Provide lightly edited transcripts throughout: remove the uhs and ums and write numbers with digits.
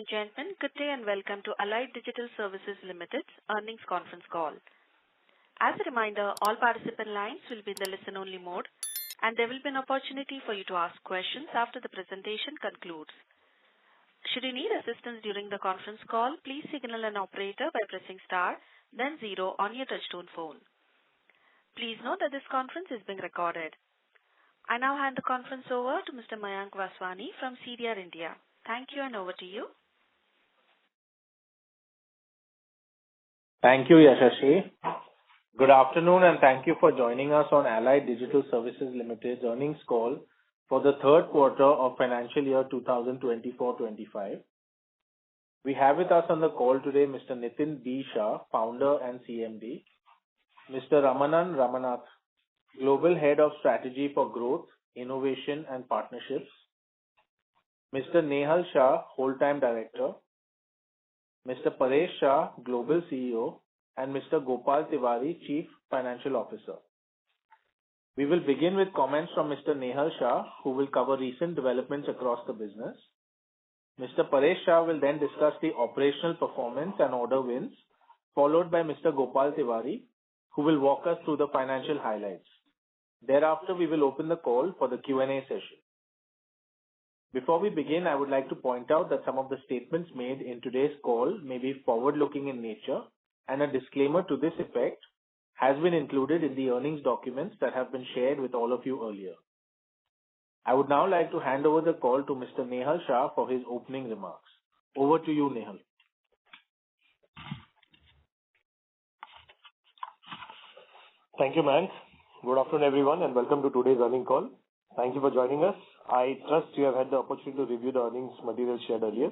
and gentlemen, good day and welcome to Allied Digital Services Limited's earnings conference call. As a reminder, all participant lines will be in the listen-only mode, and there will be an opportunity for you to ask questions after the presentation concludes. Should you need assistance during the conference call, please signal an operator by pressing star, then 0 on your touchtone phone. Please note that this conference is being recorded. I now hand the conference over to Mr. Mayank Vaswani from CDR India. Thank you, and over to you. Thank you, Yashasvi. Good afternoon, and thank you for joining us on Allied Digital Services Limited's earnings call for the third quarter of financial year 2024-25. We have with us on the call today Mr. Nitin B. Shah, Founder and CMD, Mr. Ramanan Ramanath, Global Head of Strategy for Growth, Innovation and Partnerships, Mr. Nehal Shah, Whole-Time Director, Mr. Paresh Shah, Global CEO, and Mr. Gopal Tiwari, Chief Financial Officer. We will begin with comments from Mr. Nehal Shah, who will cover recent developments across the business. Mr. Paresh Shah will then discuss the operational performance and order wins, followed by Mr. Gopal Tiwari, who will walk us through the financial highlights. Thereafter, we will open the call for the Q&A session. Before we begin, I would like to point out that some of the statements made in today's call may be forward-looking in nature, and a disclaimer to this effect has been included in the earnings documents that have been shared with all of you earlier. I would now like to hand over the call to Mr. Nehal Shah for his opening remarks. Over to you, Nehal. Thank you, Mayank. Good afternoon, everyone, and welcome to today's earnings call. Thank you for joining us. I trust you have had the opportunity to review the earnings material shared earlier.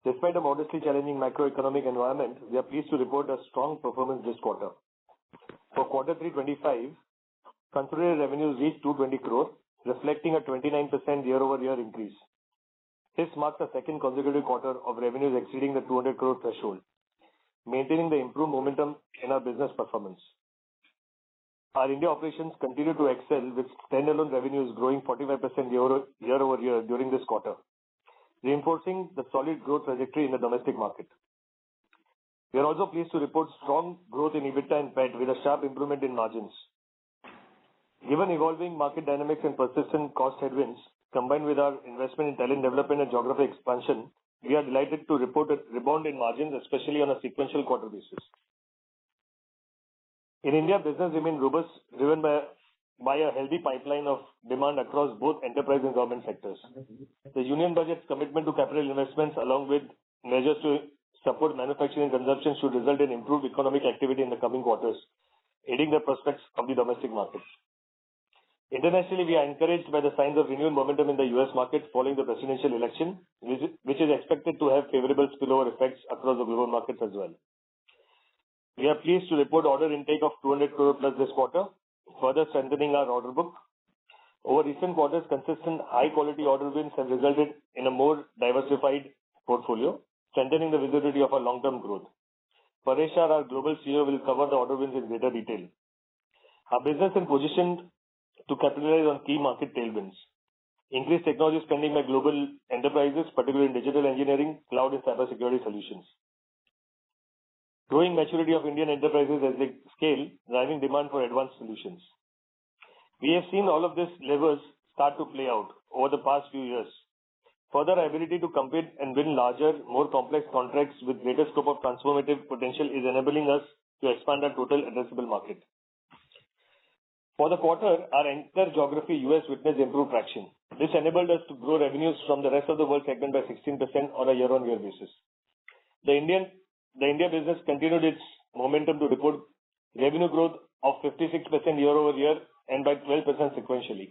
Despite a modestly challenging macroeconomic environment, we are pleased to report a strong performance this quarter. For Q3 FY25, consolidated revenues reached 220 crore, reflecting a 29% year-over-year increase. This marks the second consecutive quarter of revenues exceeding the 200 crore threshold, maintaining the improved momentum in our business performance. Our India operations continue to excel, with standalone revenues growing 45% year-over-year during this quarter, reinforcing the solid growth trajectory in the domestic market. We are also pleased to report strong growth in EBITDA and PAT with a sharp improvement in margins. Given evolving market dynamics and persistent cost headwinds, combined with our investment in talent development and geography expansion, we are delighted to report a rebound in margins, especially on a sequential quarter basis. In India, business remained robust, driven by a healthy pipeline of demand across both enterprise and government sectors. The Union Budget's commitment to capital investments, along with measures to support manufacturing and consumption, should result in improved economic activity in the coming quarters, aiding the prospects of the domestic market. Internationally, we are encouraged by the signs of renewed momentum in the US market following the presidential election, which is expected to have favorable spillover effects across the global markets as well. We are pleased to report order intake of 200 crore plus this quarter, further strengthening our order book. Over recent quarters, consistent high-quality order wins have resulted in a more diversified portfolio, strengthening the visibility of our long-term growth. Paresh Shah, our Global CEO, will cover the order wins in greater detail. Our business is positioned to capitalize on key market tailwinds. Increased technology spending by global enterprises, particularly in digital engineering, cloud and cybersecurity solutions. Growing maturity of Indian enterprises as they scale, driving demand for advanced solutions. We have seen all of these levers start to play out over the past few years. Further, our ability to compete and win larger, more complex contracts with greater scope of transformative potential is enabling us to expand our total addressable market. For the quarter, our anchor geography, US, witnessed improved traction. This enabled us to grow revenues from the rest of the world segment by 16% on a year-on-year basis. The India business continued its momentum to report revenue growth of 56% year-over-year and by 12% sequentially.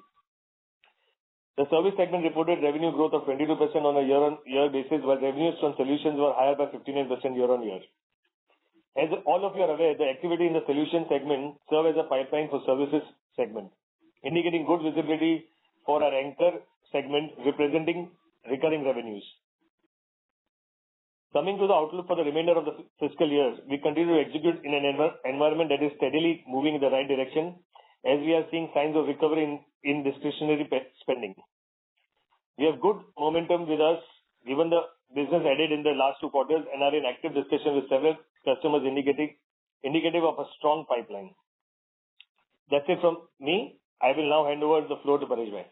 The service segment reported revenue growth of 22% on a year-on-year basis, while revenues from solutions were higher by 59% year-on-year. As all of you are aware, the activity in the solution segment serves as a pipeline for services segment, indicating good visibility for our anchor segment representing recurring revenues. Coming to the outlook for the remainder of the fiscal year, we continue to execute in an environment that is steadily moving in the right direction, as we are seeing signs of recovery in discretionary spending. We have good momentum with us given the business added in the last 2 quarters and are in active discussion with several customers indicative of a strong pipeline. That's it from me. I will now hand over the floor to Paresh bhai.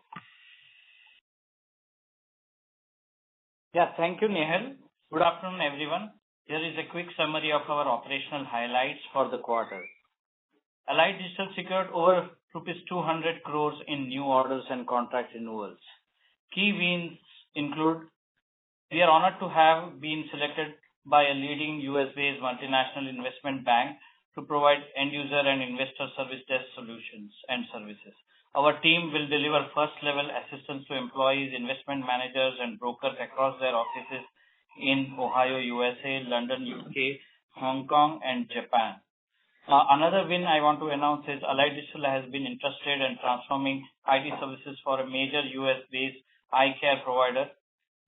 Yeah, thank you, Nehal. Good afternoon, everyone. Here is a quick summary of our operational highlights for the quarter. Allied Digital secured over rupees 200 crores in new orders and contract renewals. Key wins include: we are honored to have been selected by a leading US-based multinational investment bank to provide end-user and investor service desk solutions and services. Our team will deliver first-level assistance to employees, investment managers, and brokers across their offices in Ohio, USA, London, UK, Hong Kong, and Japan. Another win I want to announce is Allied Digital has been interested in transforming IT services for a major US-based eye care provider.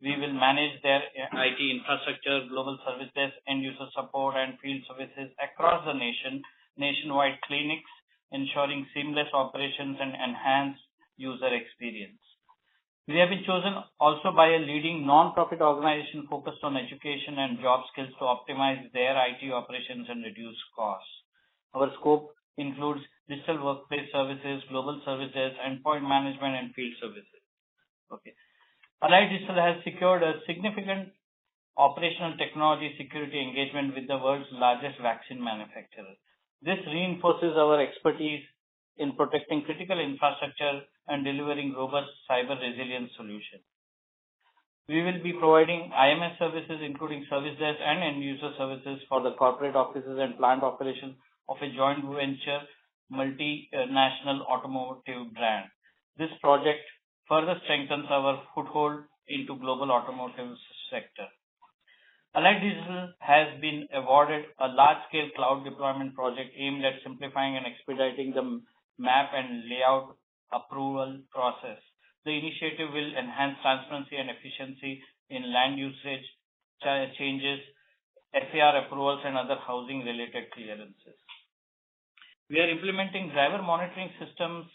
We will manage their IT infrastructure, global service desk, end-user support, and field services across the nationwide clinics, ensuring seamless operations and enhanced user experience. We have been chosen also by a leading non-profit organization focused on education and job skills to optimize their IT operations and reduce costs. Our scope includes digital workplace services, global services, endpoint management, and field services. Okay. Allied Digital has secured a significant operational technology security engagement with the world's largest vaccine manufacturer. This reinforces our expertise in protecting critical infrastructure and delivering robust cyber resilience solutions. We will be providing IMS services, including service desk and end-user services for the corporate offices and plant operations of a joint venture multinational automotive brand. This project further strengthens our foothold into global automotive sector. Allied Digital has been awarded a large-scale cloud deployment project aimed at simplifying and expediting the map and layout approval process. The initiative will enhance transparency and efficiency in land usage changes, FAR approvals, and other housing-related clearances. We are implementing driver monitoring systems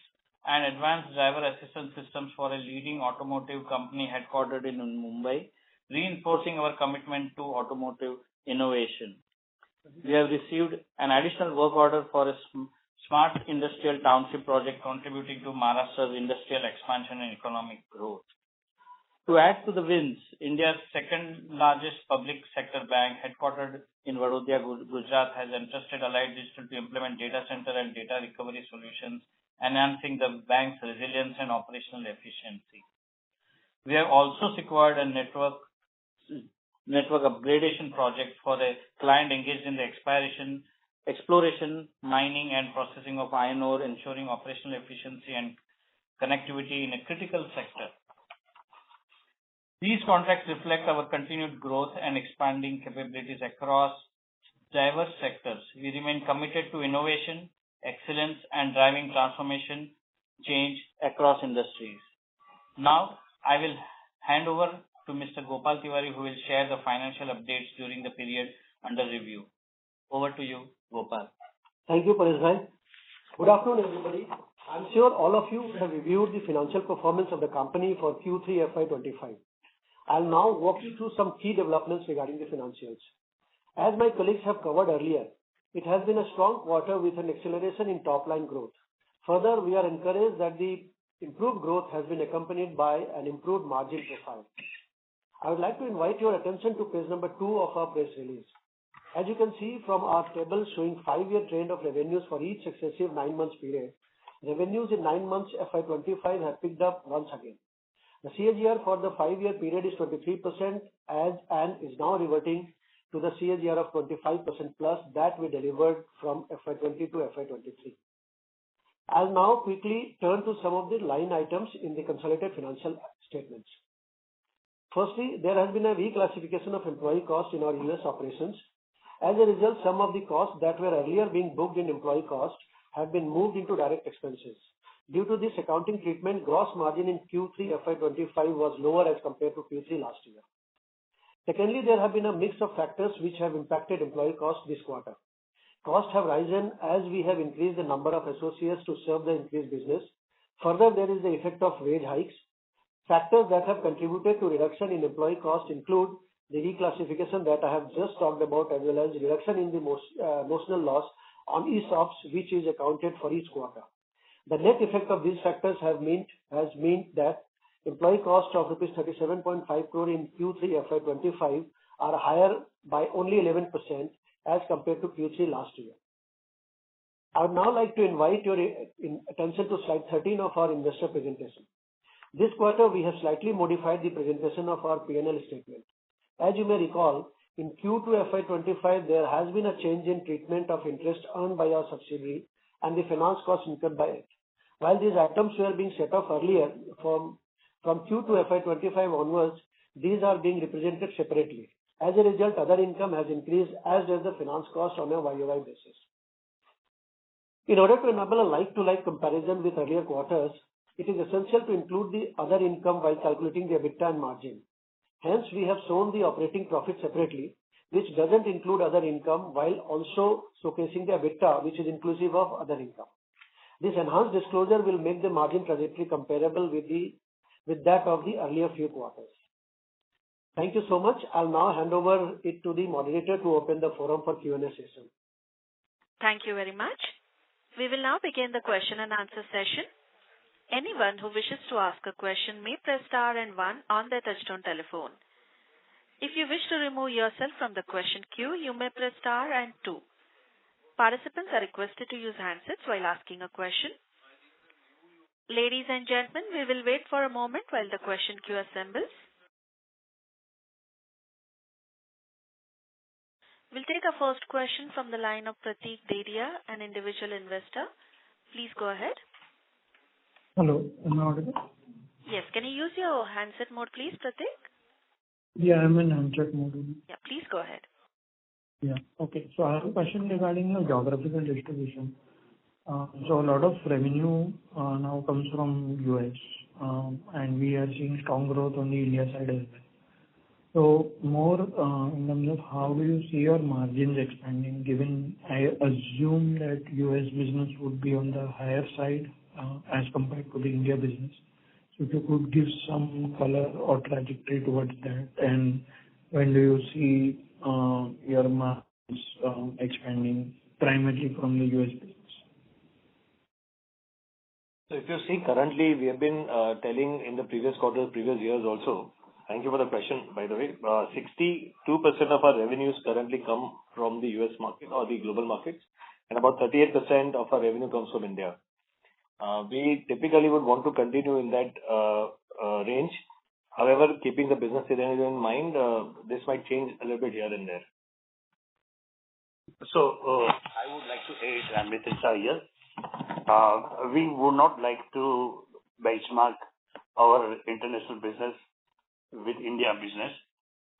and advanced driver assistance systems for a leading automotive company headquartered in Mumbai, reinforcing our commitment to automotive innovation. We have received an additional work order for a smart industrial township project contributing to Maharashtra's industrial expansion and economic growth. To add to the wins, India's second largest public sector bank, headquartered in Vadodara, Gujarat, has entrusted Allied Digital to implement data center and data recovery solutions, enhancing the bank's resilience and operational efficiency. We have also secured a network upgradation project for a client engaged in the exploration, mining, and processing of iron ore, ensuring operational efficiency and connectivity in a critical sector. These contracts reflect our continued growth and expanding capabilities across diverse sectors. We remain committed to innovation, excellence, and driving transformation change across industries. Now, I will hand over to Mr. Gopal Tiwari, who will share the financial updates during the period under review. Over to you, Gopal. Thank you, Paresh bhai. Good afternoon, everybody. I'm sure all of you have reviewed the financial performance of the company for Q3FY25. I'll now walk you through some key developments regarding the financials. As my colleagues have covered earlier, it has been a strong quarter with an acceleration in top-line growth. Further, we are encouraged that the improved growth has been accompanied by an improved margin profile. I would like to invite your attention to page number 2 of our press release. As you can see from our table showing 5-year trend of revenues for each successive 9 months period, revenues in 9 months FY25 have picked up once again. The CAGR for the 5-year period is 23% and is now reverting to the CAGR of 25% plus that we delivered from FY20 to FY23. I'll now quickly turn to some of the line items in the consolidated financial statements. Firstly, there has been a reclassification of employee costs in our US operations. As a result, some of the costs that were earlier being booked in employee costs have been moved into direct expenses. Due to this accounting treatment, gross margin in Q3 FY25 was lower as compared to Q3 last year. Secondly, there have been a mix of factors which have impacted employee costs this quarter. Costs have risen as we have increased the number of associates to serve the increased business. Further, there is the effect of wage hikes. Factors that have contributed to reduction in employee costs include the reclassification that I have just talked about, as well as reduction in the notional loss on ESOPs, which is accounted for each quarter. The net effect of these factors has meant that employee cost of rupees 37.5 crore in Q3 FY25 are higher by only 11% as compared to Q3 last year. I would now like to invite your attention to slide 13 of our investor presentation. This quarter, we have slightly modified the presentation of our P&L statement. As you may recall, in Q2 FY25, there has been a change in treatment of interest earned by our subsidiary and the finance cost incurred by it. While these items were being set off earlier, from Q2 FY25 onwards, these are being represented separately. As a result, other income has increased, as does the finance cost on a YOY basis. In order to enable a like-to-like comparison with earlier quarters, it is essential to include the other income while calculating the EBITDA and margin. Hence, we have shown the operating profit separately, which doesn't include other income, while also showcasing the EBITDA, which is inclusive of other income. This enhanced disclosure will make the margin trajectory comparable with that of the earlier few quarters. Thank you so much. I'll now hand over it to the moderator to open the forum for Q&A session. Thank you very much. We will now begin the question and answer session. Anyone who wishes to ask a question may press star and 1 on their touchtone telephone. If you wish to remove yourself from the question queue, you may press star and 2. Participants are requested to use handsets while asking a question. Ladies and gentlemen, we will wait for a moment while the question queue assembles. We'll take our first question from the line of Pratik Dedia, an individual investor. Please go ahead. Hello, am I audible? Yes, can you use your handset mode, please, Pratik? Yeah, I'm in handset mode. Yeah, please go ahead. Yeah, okay. So I have a question regarding the geographical distribution. So a lot of revenue now comes from US, and we are seeing strong growth on the India side as well. So more in terms of how do you see your margins expanding, given I assume that US business would be on the higher side as compared to the India business. So if you could give some color or trajectory towards that, and when do you see your margins expanding primarily from the US business? So if you see currently, we have been telling in the previous quarters, previous years also. Thank you for the question, by the way. 62% of our revenues currently come from the US market or the global markets, and about 38% of our revenue comes from India. We typically would want to continue in that range. However, keeping the business scenario in mind, this might change a little bit here and there. So I would like to add, Mr. Shah here. We would not like to benchmark our international business with India business.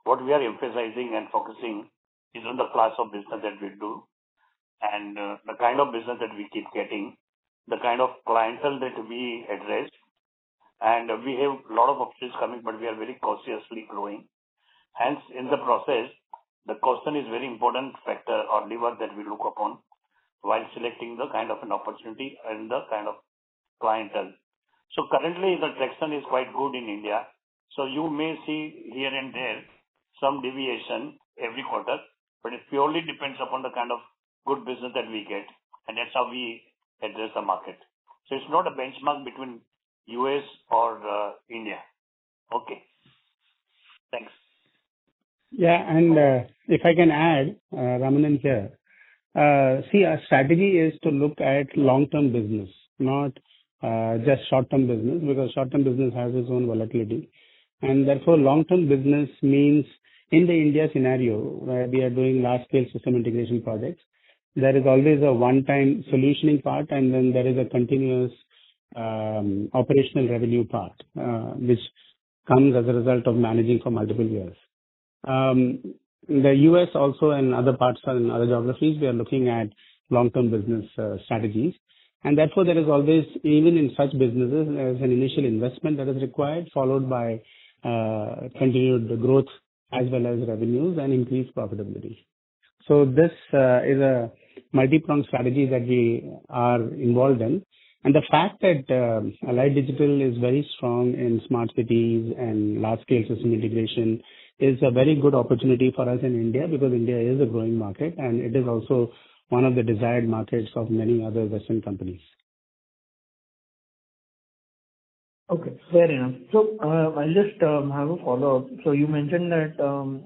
What we are emphasizing and focusing is on the class of business that we do, and the kind of business that we keep getting, the kind of clientele that we address, and we have a lot of options coming, but we are very cautiously growing. Hence, in the process, the costing is very important factor or lever that we look upon while selecting the kind of an opportunity and the kind of clientele. So currently, the traction is quite good in India. So you may see here and there some deviation every quarter, but it purely depends upon the kind of good business that we get, and that's how we address the market. So it's not a benchmark between US or India. Okay. Thanks. Yeah, and if I can add, Ramanan here, see, our strategy is to look at long-term business, not just short-term business, because short-term business has its own volatility. And therefore, long-term business means in the India scenario, where we are doing large-scale system integration projects, there is always a one-time solutioning part, and then there is a continuous operational revenue part, which comes as a result of managing for multiple years. The US also and other parts and other geographies, we are looking at long-term business strategies. And therefore, there is always, even in such businesses, there is an initial investment that is required, followed by continued growth as well as revenues and increased profitability. So this is a multi-pronged strategy that we are involved in. And the fact that Allied Digital is very strong in smart cities and large-scale system integration is a very good opportunity for us in India because India is a growing market and it is also one of the desired markets of many other Western companies. Okay, fair enough. So, I'll just have a follow-up. So you mentioned that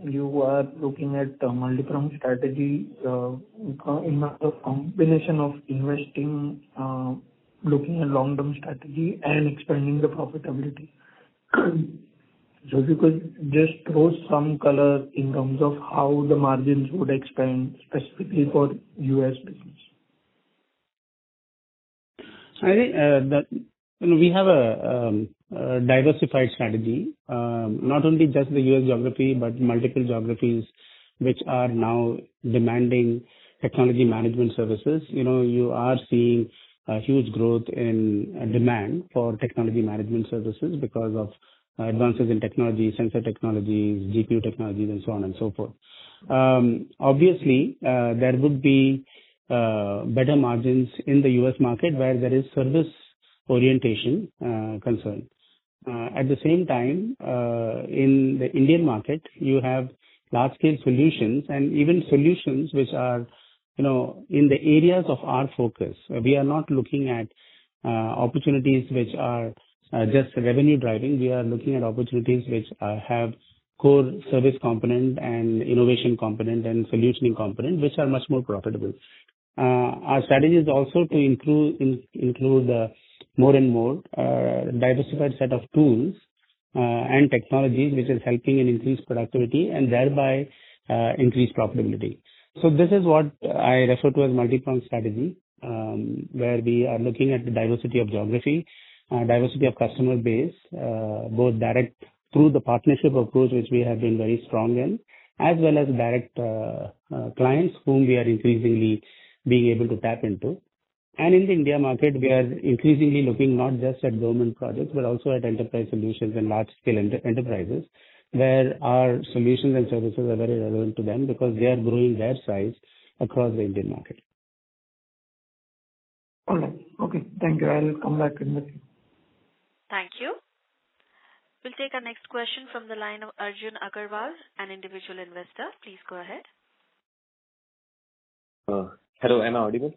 you are looking at a multi-pronged strategy in a combination of investing, looking at long-term strategy and expanding the profitability. So if you could just throw some color in terms of how the margins would expand specifically for US business. I think that we have a diversified strategy, not only just the US geography, but multiple geographies which are now demanding technology management services. You are seeing a huge growth in demand for technology management services because of advances in technology, sensor technologies, GPU technologies, and so on and so forth. Obviously, there would be better margins in the US market where there is service orientation concern. At the same time, in the Indian market, you have large-scale solutions and even solutions which are, in the areas of our focus. We are not looking at opportunities which are just revenue driving. We are looking at opportunities which have core service component and innovation component and solutioning component, which are much more profitable. Our strategy is also to include more and more diversified set of tools and technologies, which is helping in increased productivity and thereby increase profitability. So this is what I refer to as multi-pronged strategy, where we are looking at the diversity of geography, diversity of customer base, both direct through the partnership approach, which we have been very strong in, as well as direct clients whom we are increasingly being able to tap into. And in the India market, we are increasingly looking not just at government projects, but also at enterprise solutions and large-scale enterprises, where our solutions and services are very relevant to them because they are growing their size across the Indian market. All right. Okay. Thank you. I'll come back in the queue. Thank you. We'll take our next question from the line of Arjun Agarwal, an individual investor. Please go ahead. Hello, am I audible?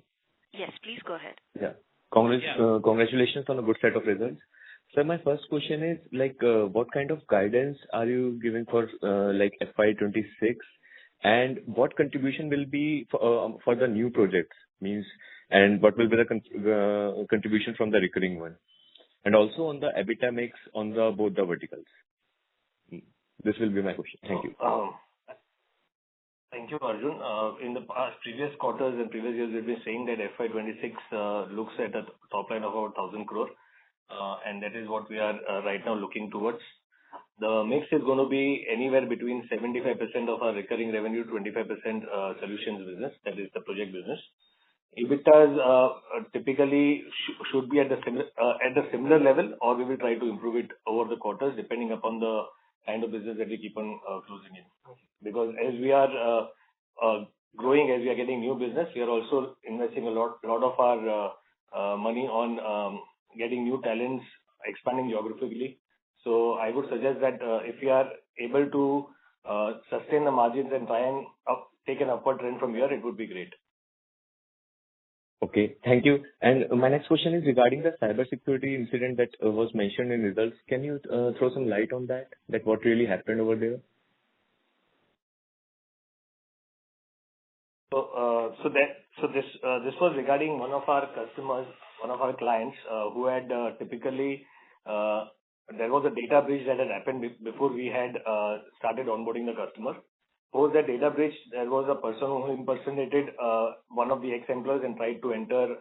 Yes, please go ahead. Yeah. Congratulations on a good set of results. So my first question is, what kind of guidance are you giving for FY26, and what contribution will be for the new projects, and what will be the contribution from the recurring one, and also on the EBITDA mix on both the verticals? This will be my question. Thank you. Thank you, Arjun. In the previous quarters and previous years, we've been saying that FY26 looks at a top line of about 1,000 crore, and that is what we are right now looking towards. The mix is going to be anywhere between 75% of our recurring revenue, 25% solutions business, that is the project business. EBITDA typically should be at the similar level, or we will try to improve it over the quarters, depending upon the kind of business that we keep on closing in. Because as we are growing, as we are getting new business, we are also investing a lot of our money on getting new talents, expanding geographically. So I would suggest that if we are able to sustain the margins and try and take an upward trend from here, it would be great. Okay, thank you. And my next question is regarding the cybersecurity incident that was mentioned in results. Can you throw some light on that what really happened over there? This was regarding one of our customers, one of our clients, who had typically there was a data breach that had happened before we had started onboarding the customer. Post that data breach, there was a person who impersonated one of the ex-employees and tried to enter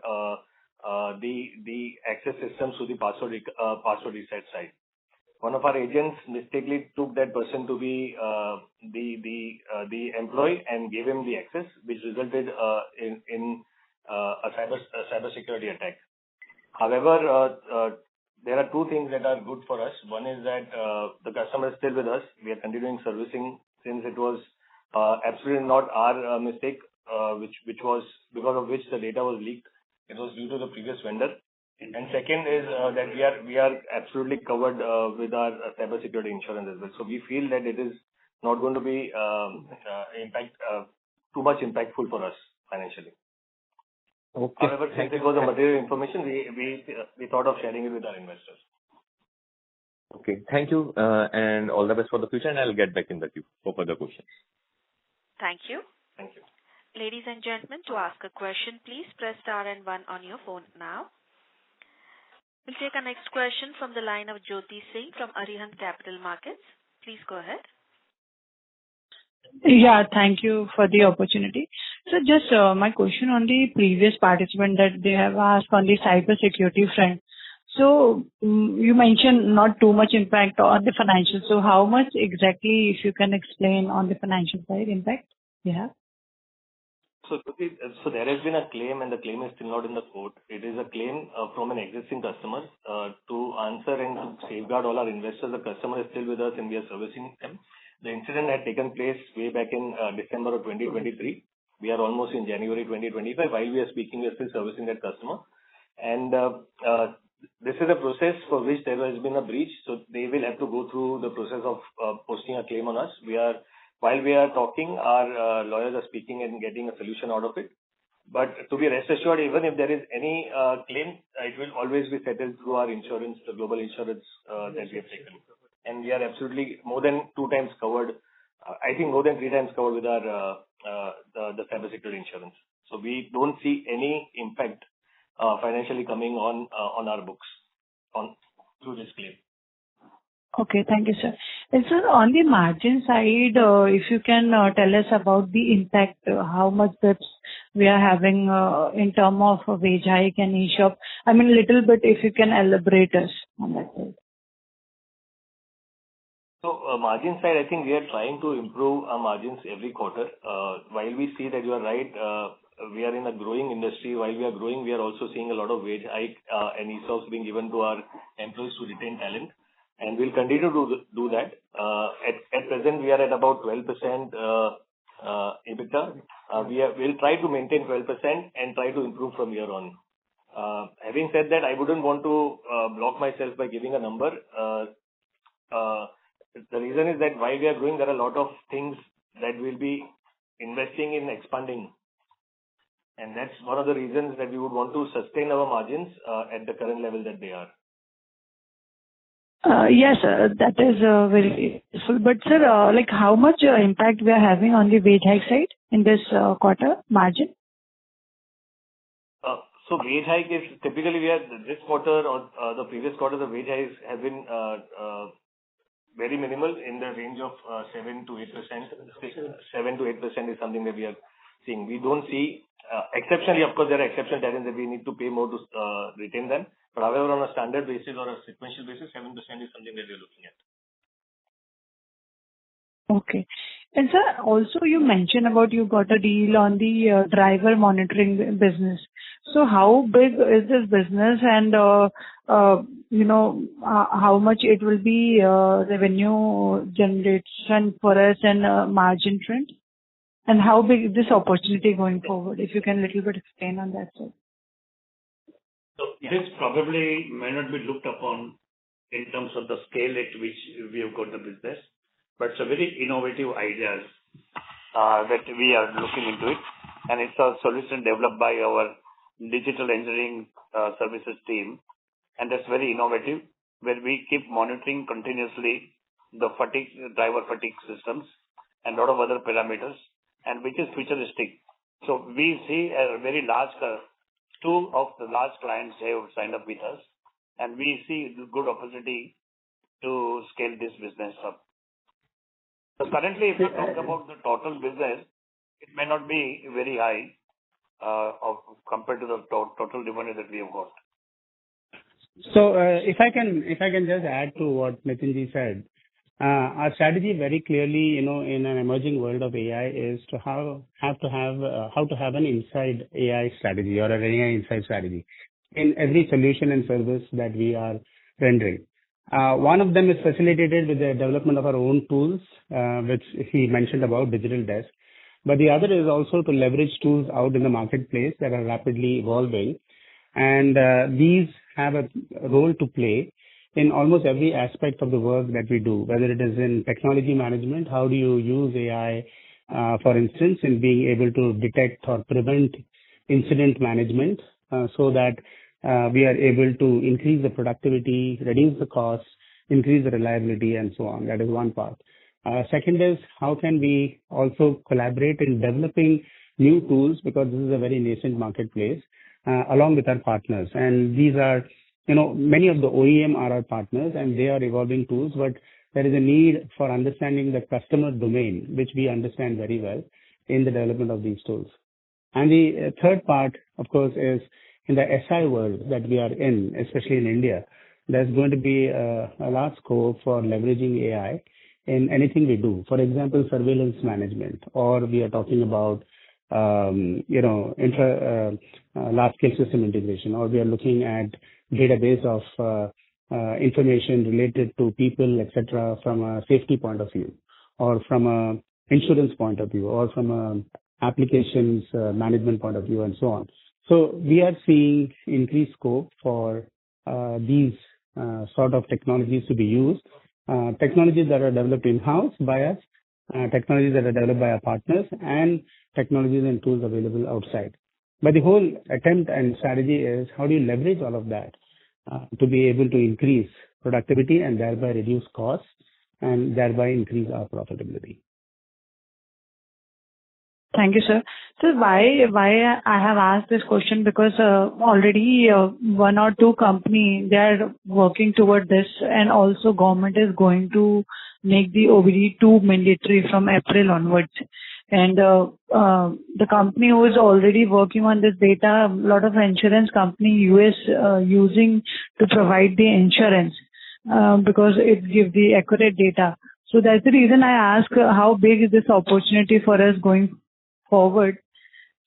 the access systems to the password reset site. One of our agents mistakenly took that person to be the employee and gave him the access, which resulted in a cybersecurity attack. However, there are two things that are good for us. One is that the customer is still with us. We are continuing servicing since it was absolutely not our mistake, which was because of which the data was leaked. It was due to the previous vendor. And second is that we are absolutely covered with our cybersecurity insurance as well. So we feel that it is not going to be too much impactful for us financially. Okay. However, since it was a material information, we thought of sharing it with our investors. Okay. Thank you, and all the best for the future, and I'll get back in the queue for further questions. Thank you. Thank you. Ladies and gentlemen, to ask a question, please press star and one on your phone now. We'll take our next question from the line of Jyoti Singh from Arihant Capital Markets. Please go ahead. Yeah, thank you for the opportunity. So just my question on the previous participant that they have asked on the cyber security front. So you mentioned not too much impact on the financials. So how much exactly, if you can explain on the financial side impact? Yeah. So there has been a claim, and the claim is still not in the court. It is a claim from an existing customer to answer and to safeguard all our investors. The customer is still with us, and we are servicing them. The incident had taken place way back in December of 2023. We are almost in January 2025. While we are speaking, we are still servicing that customer. And this is a process for which there has been a breach. So they will have to go through the process of posting a claim on us. While we are talking, our lawyers are speaking and getting a solution out of it. But to be rest assured, even if there is any claim, it will always be settled through our insurance, the global insurance that we have taken. And we are absolutely more than 2 times covered. I think more than 3 times covered with our the cybersecurity insurance. So we don't see any impact financially coming on our books through this claim. Okay, thank you, sir. And sir, on the margin side, if you can tell us about the impact, how much that we are having in terms of wage hike and ESOP. I mean, a little bit, if you can elaborate us on that side. So margin side, I think we are trying to improve our margins every quarter. While we see that you are right, we are in a growing industry. While we are growing, we are also seeing a lot of wage hike and ESOPs being given to our employees to retain talent. And we'll continue to do that. At present, we are at about 12% EBITDA. We'll try to maintain 12% and try to improve from here on. Having said that, I wouldn't want to block myself by giving a number. The reason is that while we are growing, there are a lot of things that we'll be investing in expanding. And that's one of the reasons that we would want to sustain our margins at the current level that they are. Yes, that is very useful. But sir, like how much impact we are having on the wage hike side in this quarter margin? So wage hike is typically this quarter or the previous quarter, the wage hikes have been very minimal in the range of 7 to 8%. 7 to 8% is something that we are seeing. We don't see, exceptionally, of course, there are exception talents that we need to pay more to retain them. But however, on a standard basis or a sequential basis, 7% is something that we're looking at. Okay. And sir, also you mentioned about you got a deal on the driver monitoring business. So how big is this business, and how much it will be revenue generation for us and margin trend? And how big is this opportunity going forward? If you can a little bit explain on that side. So this probably may not be looked upon in terms of the scale at which we have got the business, but it's a very innovative ideas that we are looking into it, and it's a solution developed by our digital engineering services team, and that's very innovative, where we keep monitoring continuously the driver fatigue systems and a lot of other parameters, and which is futuristic. So we see a very large 2 of the large clients have signed up with us, and we see good opportunity to scale this business up. So currently, if you talk about the total business, it may not be very high compared to the total revenue that we have got. So if I can just add to what Nitinji said, our strategy very clearly, in an emerging world of AI is to how to have an inside AI strategy or an AI inside strategy in every solution and service that we are rendering. One of them is facilitated with the development of our own tools, which he mentioned about Digital Desk. But the other is also to leverage tools out in the marketplace that are rapidly evolving. And these have a role to play in almost every aspect of the work that we do, whether it is in technology management, how do you use AI, for instance, in being able to detect or prevent incident management, so that we are able to increase the productivity, reduce the costs, increase the reliability, and so on. That is one part. Second is how can we also collaborate in developing new tools, because this is a very nascent marketplace, along with our partners. And these are, many of the OEM are our partners and they are evolving tools, but there is a need for understanding the customer domain, which we understand very well in the development of these tools. And the third part, of course, is in the SI world that we are in, especially in India, there's going to be a large scope for leveraging AI in anything we do. For example, surveillance management, or we are talking about large-scale system integration, or we are looking at database of information related to people, etc., from a safety point of view, or from a insurance point of view, or from a applications management point of view, and so on. So we are seeing increased scope for these sort of technologies to be used, technologies that are developed in-house by us, technologies that are developed by our partners, and technologies and tools available outside. But the whole attempt and strategy is how do you leverage all of that to be able to increase productivity and thereby reduce costs and thereby increase our profitability. Thank you, sir. So why I have asked this question, because already one or two companies, they are working toward this, and also government is going to make the OBD2 mandatory from April onwards. And the company who is already working on this data, a lot of insurance company US using to provide the insurance because it gives the accurate data. So that's the reason I ask how big is this opportunity for us going forward.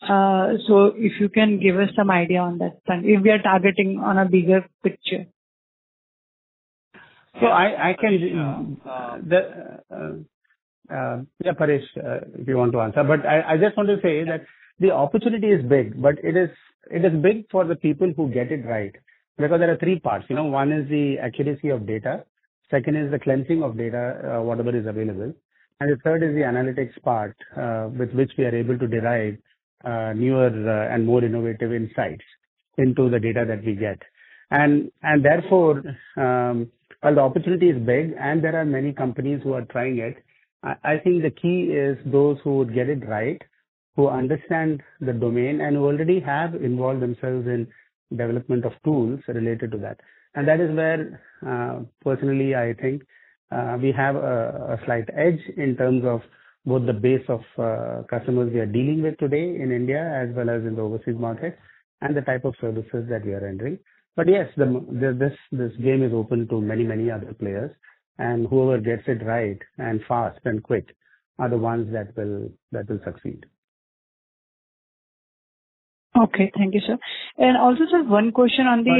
So if you can give us some idea on that front, if we are targeting on a bigger picture. So I can, Paresh, if you want to answer, but I just want to say that the opportunity is big, but it is big for the people who get it right, because there are three parts. One is the accuracy of data, second is the cleansing of data, whatever is available, and the third is the analytics part, with which we are able to derive newer and more innovative insights into the data that we get. And therefore, while the opportunity is big and there are many companies who are trying it, I think the key is those who would get it right, who understand the domain and who already have involved themselves in development of tools related to that. And that is where, personally, I think we have a slight edge in terms of both the base of customers we are dealing with today in India as well as in the overseas market, and the type of services that we are rendering. But yes, this game is open to many other players, and whoever gets it right and fast and quick are the ones that will succeed. Okay, thank you, sir. And also, sir, one question on the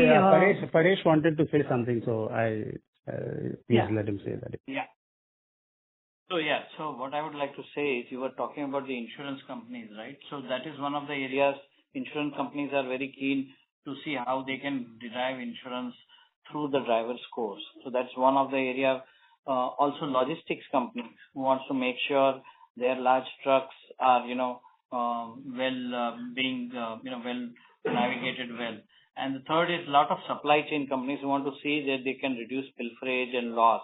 Paresh wanted to say something, so please let him say that. Yeah. So what I would like to say is, you were talking about the insurance companies, right? So that is one of the areas insurance companies are very keen to see how they can derive insurance through the driver scores. So that's one of the areas. Also logistics companies who wants to make sure their large trucks are, well navigated well. And the third is a lot of supply chain companies who want to see that they can reduce pilferage and loss.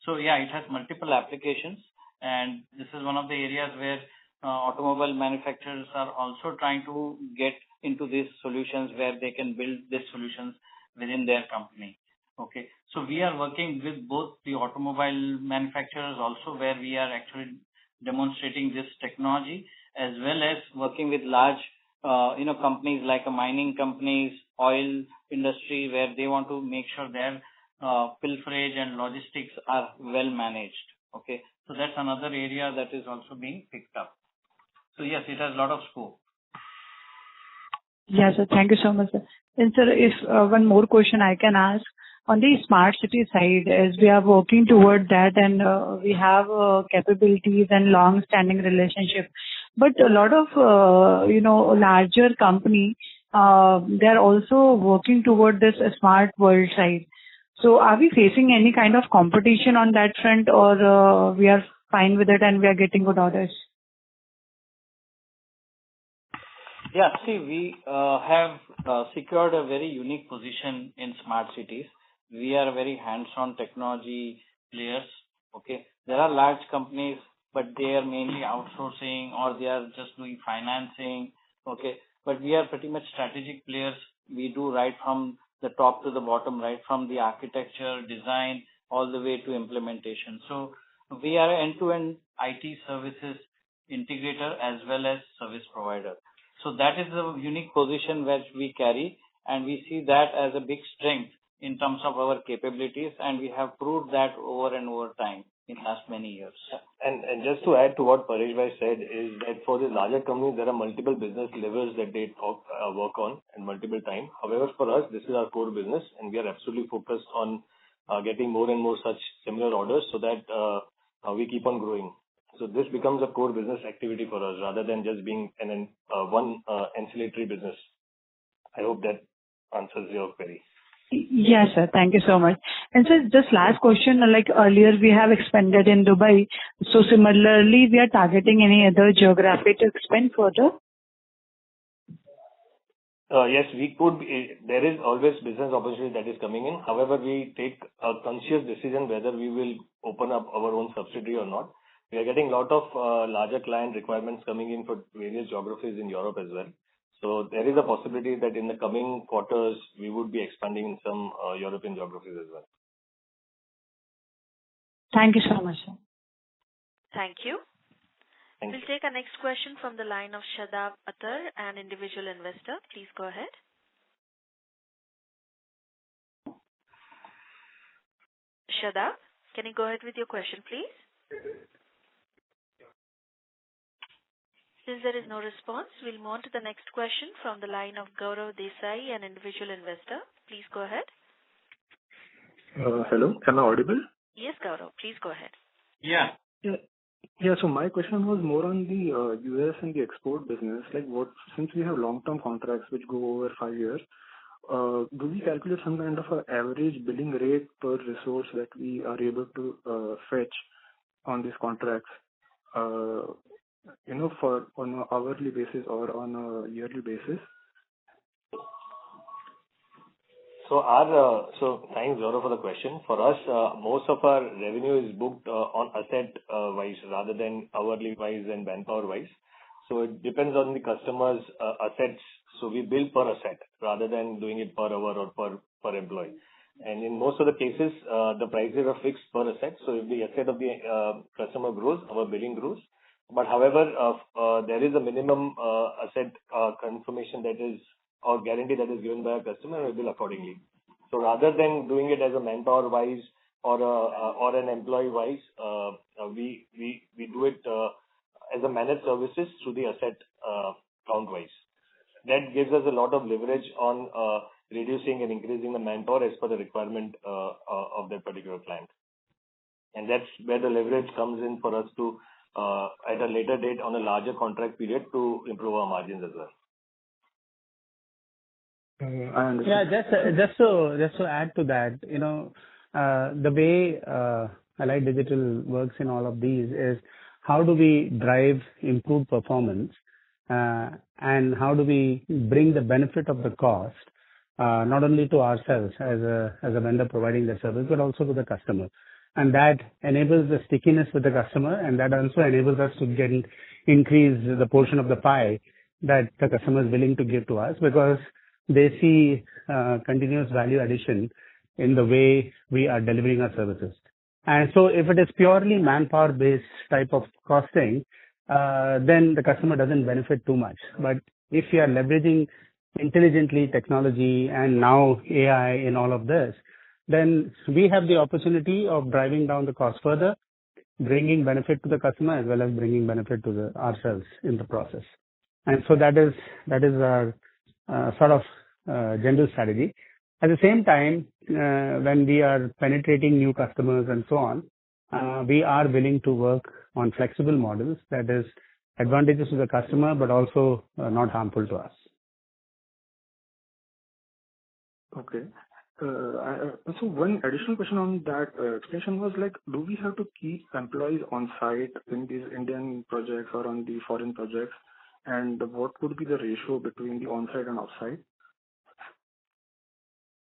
So yeah, it has multiple applications, and this is one of the areas where automobile manufacturers are also trying to get into these solutions, where they can build these solutions within their company. Okay, so we are working with both the automobile manufacturers also, where we are actually demonstrating this technology, as well as working with large companies like mining companies, oil industry, where they want to make sure their pilferage and logistics are well managed. Okay, so that's another area that is also being picked up. So yes, it has a lot of scope. Yes, sir. Thank you so much, sir. And sir, if one more question I can ask on the smart city side, as we are working toward that, and we have capabilities and long-standing relationship, but a lot of larger company they are also working toward this smart world side. So are we facing any kind of competition on that front, or we are fine with it and we are getting good orders? Yeah, see, we have secured a very unique position in smart cities. We are very hands-on technology players. Okay, there are large companies, but they are mainly outsourcing or they are just doing financing. Okay, but we are pretty much strategic players. We do right from the top to the bottom, right from the architecture, design, all the way to implementation. So we are an end-to-end IT services integrator as well as service provider. So that is the unique position which we carry, and we see that as a big strength in terms of our capabilities, and we have proved that over and over time in last many years. And just to add to what Paresh bhai said is that for the larger companies, there are multiple business levers that they work on and multiple time. However, for us, this is our core business, and we are absolutely focused on getting more and more such similar orders so that we keep on growing. So this becomes a core business activity for us rather than just being one ancillary business. I hope that answers your query. Yes, sir. Thank you so much. And sir, just last question, like earlier we have expanded in Dubai. So similarly, we are targeting any other geography to expand further? Yes, we could. There is always business opportunity that is coming in. However, we take a conscious decision whether we will open up our own subsidiary or not. We are getting a lot of larger client requirements coming in for various geographies in Europe as well. So there is a possibility that in the coming quarters, we would be expanding in some European geographies as well. Thank you so much, sir. Thank you. Thank you. We'll take our next question from the line of Shadab Atar, an individual investor. Please go ahead. Shadab, can you go ahead with your question, please? Since there is no response, we'll move on to the next question from the line of Gaurav Desai, an individual investor. Please go ahead. Hello, am I audible? Yes, Gaurav, please go ahead. Yeah. Yeah, so my question was more on the US and the export business. Like, since we have long-term contracts which go over 5 years, do we calculate some kind of an average billing rate per resource that we are able to fetch on these contracts? For on an hourly basis or on a yearly basis? So thanks, Gaurav, for the question. For us, most of our revenue is booked on asset wise rather than hourly wise and manpower wise. So it depends on the customer's assets. So we bill per asset rather than doing it per hour or per employee. And in most of the cases, the prices are fixed per asset. So if the asset of the customer grows, our billing grows. But however, there is a minimum asset confirmation that is or guarantee that is given by a customer, and we bill accordingly. So rather than doing it as a manpower wise or an employee wise, we do it as a managed services through the asset count wise. That gives us a lot of leverage on reducing and increasing the manpower as per the requirement of that particular client. And that's where the leverage comes in for us to at a later date on a larger contract period to improve our margins as well. I understand. Yeah, just to add to that, the way Allied Digital works in all of these is how do we drive improved performance and how do we bring the benefit of the cost not only to ourselves as a vendor providing the service, but also to the customer. And that enables the stickiness with the customer, and that also enables us to increase the portion of the pie that the customer is willing to give to us, because they see continuous value addition in the way we are delivering our services. And so if it is purely manpower based type of costing, then the customer doesn't benefit too much. But if you are leveraging intelligently technology and now AI in all of this, then we have the opportunity of driving down the cost further, bringing benefit to the customer as well as bringing benefit to ourselves in the process. And so that is our sort of general strategy. At the same time, when we are penetrating new customers and so on, we are willing to work on flexible models that is advantageous to the customer, but also not harmful to us. Okay. So one additional question on that explanation was like, do we have to keep employees on site in these Indian projects or on the foreign projects? And what would be the ratio between the on-site and off-site?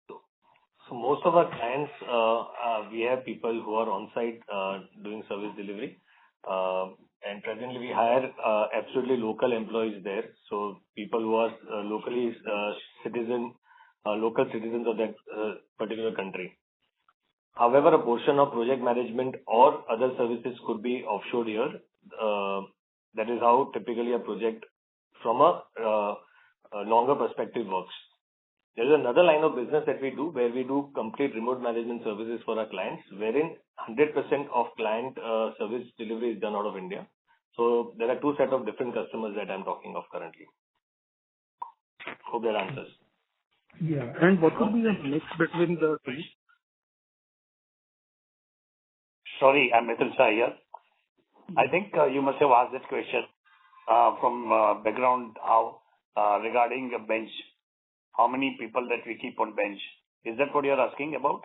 So most of our clients, we have people who are on-site doing service delivery. And presently we hire absolutely local employees there. So people who are local citizens of that particular country. However, a portion of project management or other services could be offshore here. That is how typically a project from a longer perspective works. There is another line of business that we do where we do complete remote management services for our clients, wherein 100% of client service delivery is done out of India. So there are two sets of different customers that I'm talking of currently. Hope that answers. Yeah. And what would be the mix between the two? Sorry, I'm Mithil Shah here. I think you must have asked that question from background how regarding a bench. How many people that we keep on bench? Is that what you're asking about?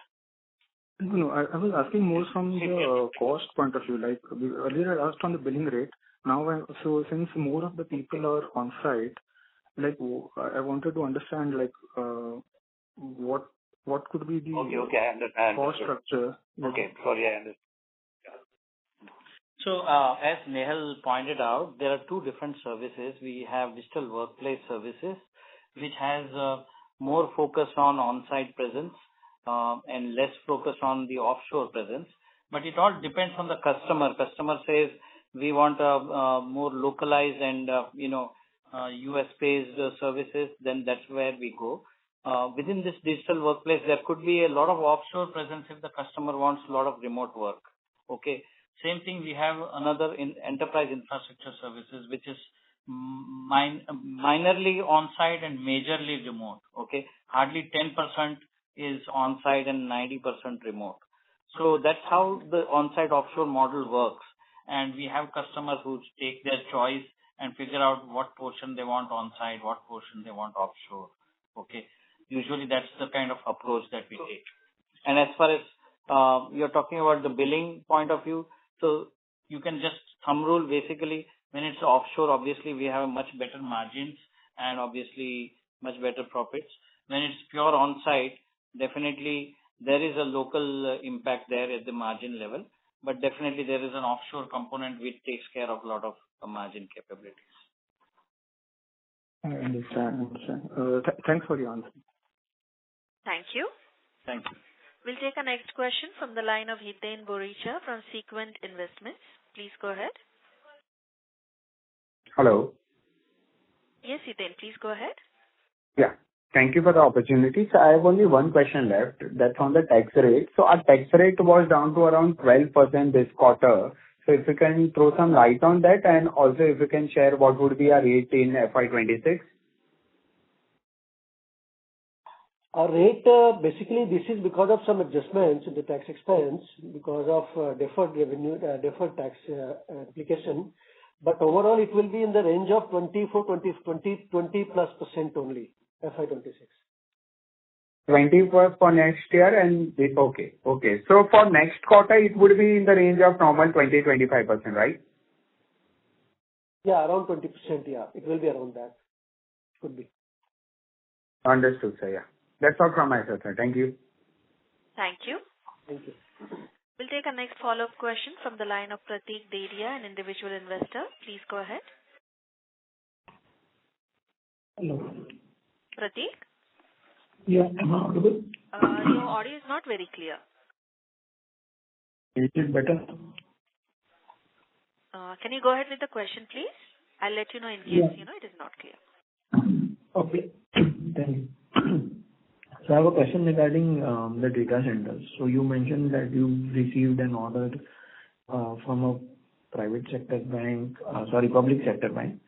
No, I was asking more from the cost point of view. Like earlier I asked on the billing rate. Now, so since more of the people are on site, like I wanted to understand like what could be the Okay, I understand. cost structure. Okay, sorry, I understand. So, as Nehal pointed out, there are two different services. We have digital workplace services, which has more focus on on-site presence and less focus on the offshore presence. But it all depends on the customer. Customer says we want a more localized and US-based services. Then that's where we go. Within this digital workplace, there could be a lot of offshore presence if the customer wants a lot of remote work. Okay. Same thing, we have another enterprise infrastructure services, which is minorly on-site and majorly remote. Okay, hardly 10% is on-site and 90% remote. So that's how the on-site offshore model works. And we have customers who take their choice and figure out what portion they want on-site, what portion they want offshore. Okay, usually that's the kind of approach that we take. And as far as you're talking about the billing point of view, so you can just thumb rule basically when it's offshore, obviously we have much better margins and obviously much better profits. When it's pure on-site, definitely there is a local impact there at the margin level, but definitely there is an offshore component which takes care of a lot of margin capabilities. I understand. Thanks for your answer. Thank you. Thank you. We'll take our next question from the line of Hiten Boricha from Sequent Investments. Please go ahead. Hello. Yes, Hiten, please go ahead. Yeah. Thank you for the opportunity. So I have only one question left. That's on the tax rate. So our tax rate was down to around 12% this quarter. So if you can throw some light on that, and also if you can share what would be our rate in FY26. Our rate, basically, this is because of some adjustments in the tax expense because of deferred tax application. But overall, it will be in the range of 20 plus % only, FY26. 20 for next year and okay. So for next quarter, it would be in the range of normal 20-25%, right? Yeah, around 20%. Yeah, it will be around that. Could be. Understood, sir. Yeah. That's all from my side, sir. Thank you. Thank you. Thank you. We'll take our next follow-up question from the line of Prateek Dedia, an individual investor. Please go ahead. Hello. Prateek? Yeah, am I audible? Your audio is not very clear. Is it better? Can you go ahead with the question, please? I'll let you know in case, it is not clear. Okay. Thank you. So I have a question regarding the data centers. So you mentioned that you received an order from a public sector bank.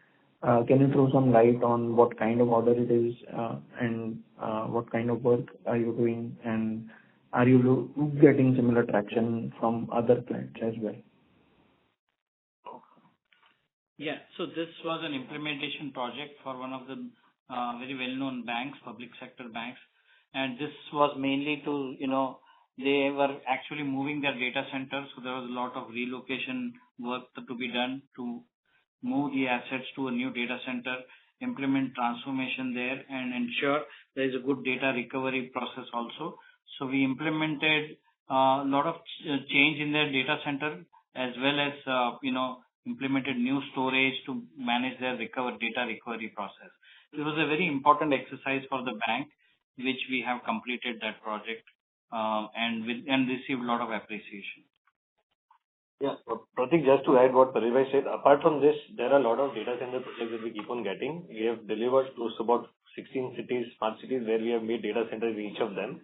Can you throw some light on what kind of order it is and what kind of work are you doing, and are you getting similar traction from other clients as well? Yeah, so this was an implementation project for one of the very well-known banks, public sector banks. and this was mainly to, they were actually moving their data centers, so there was a lot of relocation work to be done to move the assets to a new data center, implement transformation there, and ensure there is a good data recovery process also. So we implemented a lot of change in their data center, as well as, implemented new storage to manage their data recovery process. It was a very important exercise for the bank, which we have completed that project, and received a lot of appreciation. Yeah. Pratik, just to add what Paribhai said, apart from this, there are a lot of data center projects that we keep on getting. We have delivered close to about 16 cities, smart cities, where we have made data centers in each of them.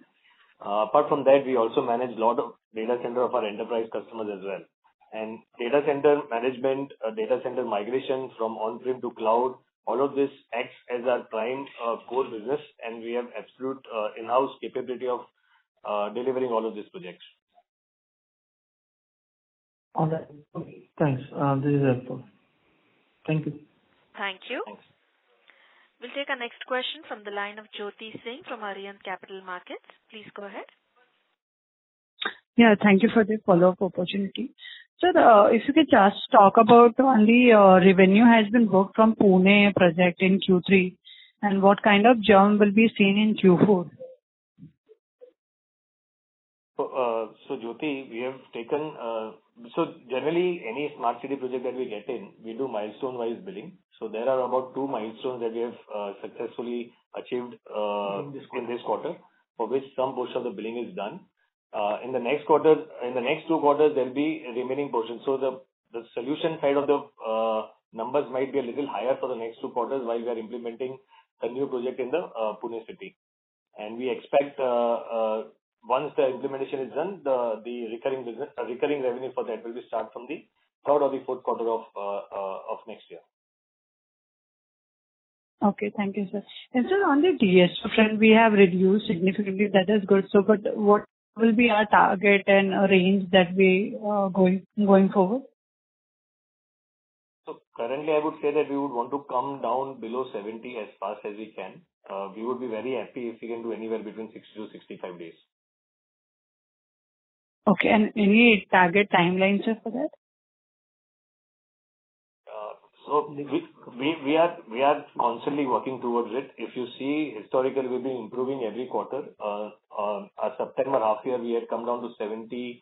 Apart from that, we also manage a lot of data center of our enterprise customers as well. And data center management, data center migration from on-prem to cloud, all of this acts as our prime core business, and we have absolute in-house capability of delivering all of these projects. All right. Okay. Thanks. This is helpful. Thank you. Thank you. Thanks. We'll take our next question from the line of Jyoti Singh from Arihant Capital Markets. Please go ahead. Yeah, thank you for the follow-up opportunity. Sir, if you could just talk about only revenue has been booked from Pune project in Q3, and what kind of jump will be seen in Q4? So Jyoti, we have taken, so generally any smart city project that we get in, we do milestone-wise billing. So there are about 2 milestones that we have successfully achieved in this quarter, for which some portion of the billing is done. In the next quarter, in the next 2 quarters, there will be remaining portions. So the solution side of the numbers might be a little higher for the next 2 quarters while we are implementing a new project in the Pune city. And we expect once the implementation is done, the recurring business, recurring revenue for that will be start from the 3rd or the 4th quarter of next year. Okay, thank you, sir. And sir, on the DSO front, we have reduced significantly. That is good. So, but what will be our target and range that we going forward? So currently, I would say that we would want to come down below 70 as fast as we can. We would be very happy if we can do anywhere between 60 to 65 days. Okay, and any target timelines for that? So we are constantly working towards it. If you see, historically, we've been improving every quarter. Our September half year, we had come down to 72,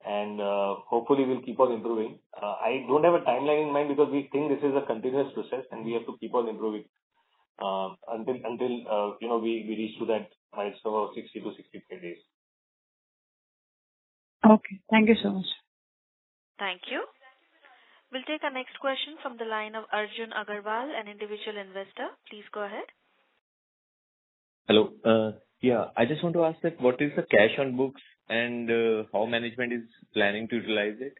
and hopefully we'll keep on improving. I don't have a timeline in mind because we think this is a continuous process, and we have to keep on improving until we reach to that milestone of 60 to 65 days. Okay, thank you so much. Thank you. We'll take our next question from the line of Arjun Agarwal, an individual investor. Please go ahead. Hello. Yeah, I just want to ask that what is the cash on books and how management is planning to utilize it?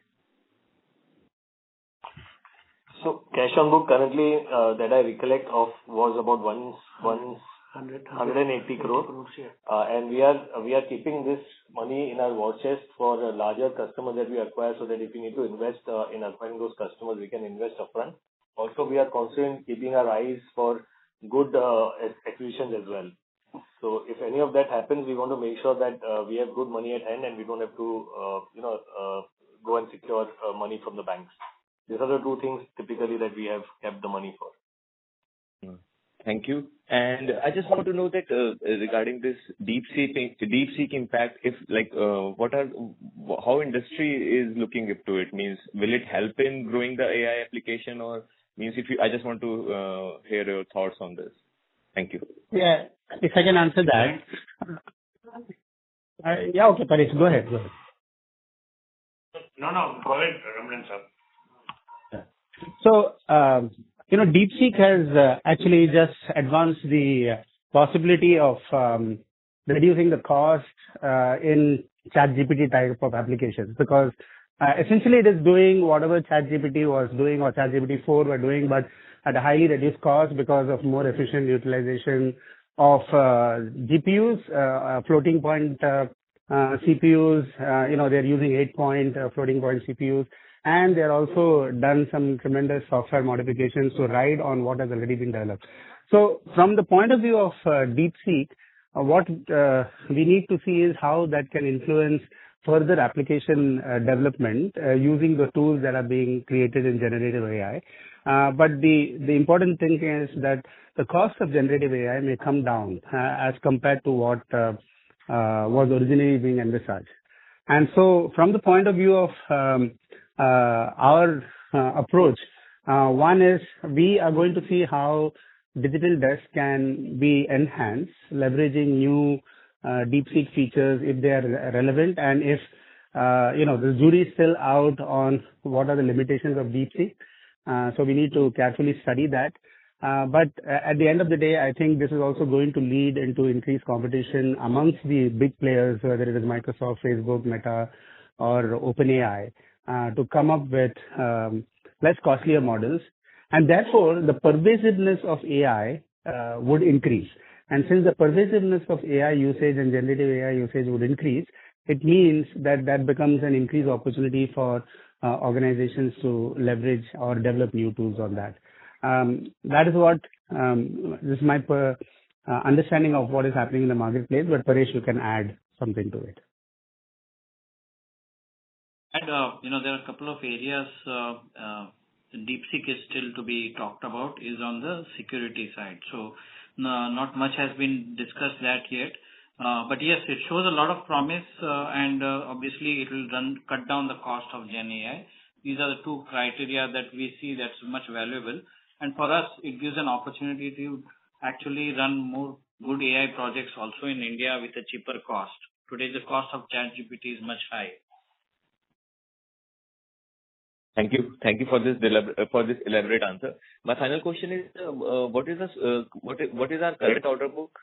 So cash on book currently that I recollect of was about 180 crore. And we are keeping this money in our war chest for a larger customer that we acquire, so that if we need to invest in acquiring those customers, we can invest upfront. Also, we are constantly keeping our eyes for good acquisitions as well. So if any of that happens, we want to make sure that we have good money at hand and we don't have to go and secure money from the banks. These are the 2 things typically that we have kept the money for. Thank you. And I just want to know that regarding this DeepSeek impact, if how industry is looking up to it, means will it help in growing the AI application, or means I just want to hear your thoughts on this. Thank you. Yeah, if I can answer that. Yeah, okay, Paresh, go ahead. No, go ahead, Ramanan sir. So, DeepSeek has actually just advanced the possibility of reducing the cost in ChatGPT type of applications, because essentially it is doing whatever ChatGPT was doing or ChatGPT-4 were doing, but at a highly reduced cost because of more efficient utilization of GPUs, floating point CPUs. They're using 8-point floating point CPUs. And they're also done some tremendous software modifications to ride on what has already been developed. So from the point of view of DeepSeek, what we need to see is how that can influence further application development using the tools that are being created in generative AI. But the important thing is that the cost of generative AI may come down as compared to what was originally being envisaged. And so from the point of view of our approach, one is we are going to see how digital desk can be enhanced, leveraging new DeepSeek features if they are relevant, and if the jury is still out on what are the limitations of DeepSeek. So we need to carefully study that. But at the end of the day, I think this is also going to lead into increased competition amongst the big players, whether it is Microsoft, Facebook, Meta, or OpenAI, to come up with less costlier models. And therefore, the pervasiveness of AI would increase. And since the pervasiveness of AI usage and generative AI usage would increase, it means that that becomes an increased opportunity for organizations to leverage or develop new tools on that. That is what this is my understanding of what is happening in the marketplace. But Paresh, you can add something to it. And there are a couple of areas. DeepSeek is still to be talked about is on the security side. So not much has been discussed that yet. But yes, it shows a lot of promise, and obviously it will cut down the cost of Gen AI. These are the two criteria that we see that's much valuable. And for us, it gives an opportunity to actually run more good AI projects also in India with a cheaper cost. Today, the cost of ChatGPT is much high. Thank you. Thank you for this elaborate answer. My final question is, what is our current order book?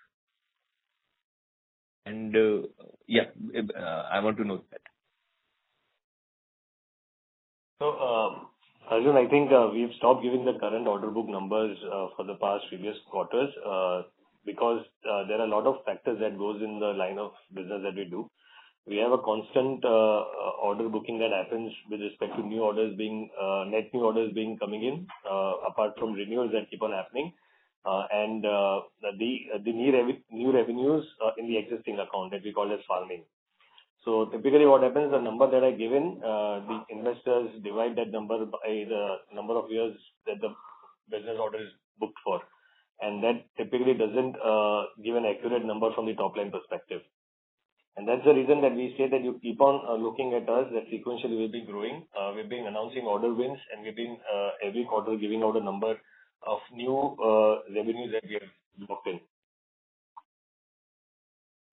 And I want to know that. So, Arjun, I think we've stopped giving the current order book numbers for the previous quarters because there are a lot of factors that goes in the line of business that we do. We have a constant order booking that happens with respect to new orders being net new orders being coming in, apart from renewals that keep on happening, and the new revenues in the existing account that we call as farming. So typically what happens, the number that I given, the investors divide that number by the number of years that the business order is booked for. And that typically doesn't give an accurate number from the top line perspective. And that's the reason that we say that you keep on looking at us, that sequentially we'll be growing. We've been announcing order wins, and we've been every quarter giving out a number of new revenues that we have booked in.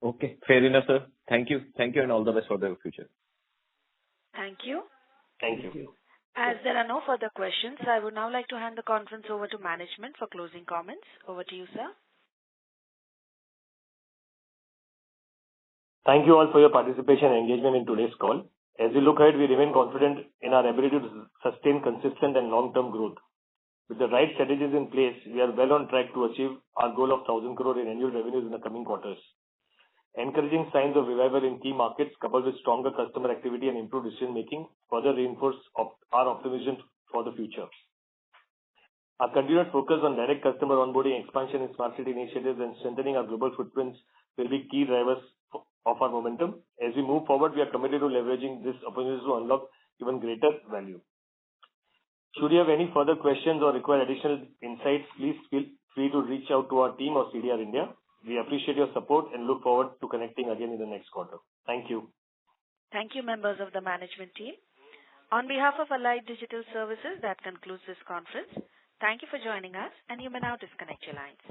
Okay, fair enough, sir. Thank you, and all the best for the future. Thank you. Thank you. As there are no further questions, I would now like to hand the conference over to management for closing comments. Over to you, sir. Thank you all for your participation and engagement in today's call. As we look ahead, we remain confident in our ability to sustain consistent and long-term growth. With the right strategies in place, we are well on track to achieve our goal of 1,000 crore in annual revenues in the coming quarters. Encouraging signs of revival in key markets, coupled with stronger customer activity and improved decision-making, further reinforce our optimism for the future. Our continued focus on direct customer onboarding, expansion in smart city initiatives, and strengthening our global footprints will be key drivers of our momentum. As we move forward, we are committed to leveraging this opportunity to unlock even greater value. Should you have any further questions or require additional insights, please feel free to reach out to our team or CDR India. We appreciate your support and look forward to connecting again in the next quarter. Thank you. Thank you, members of the management team. On behalf of Allied Digital Services, that concludes this conference. Thank you for joining us, and you may now disconnect your lines.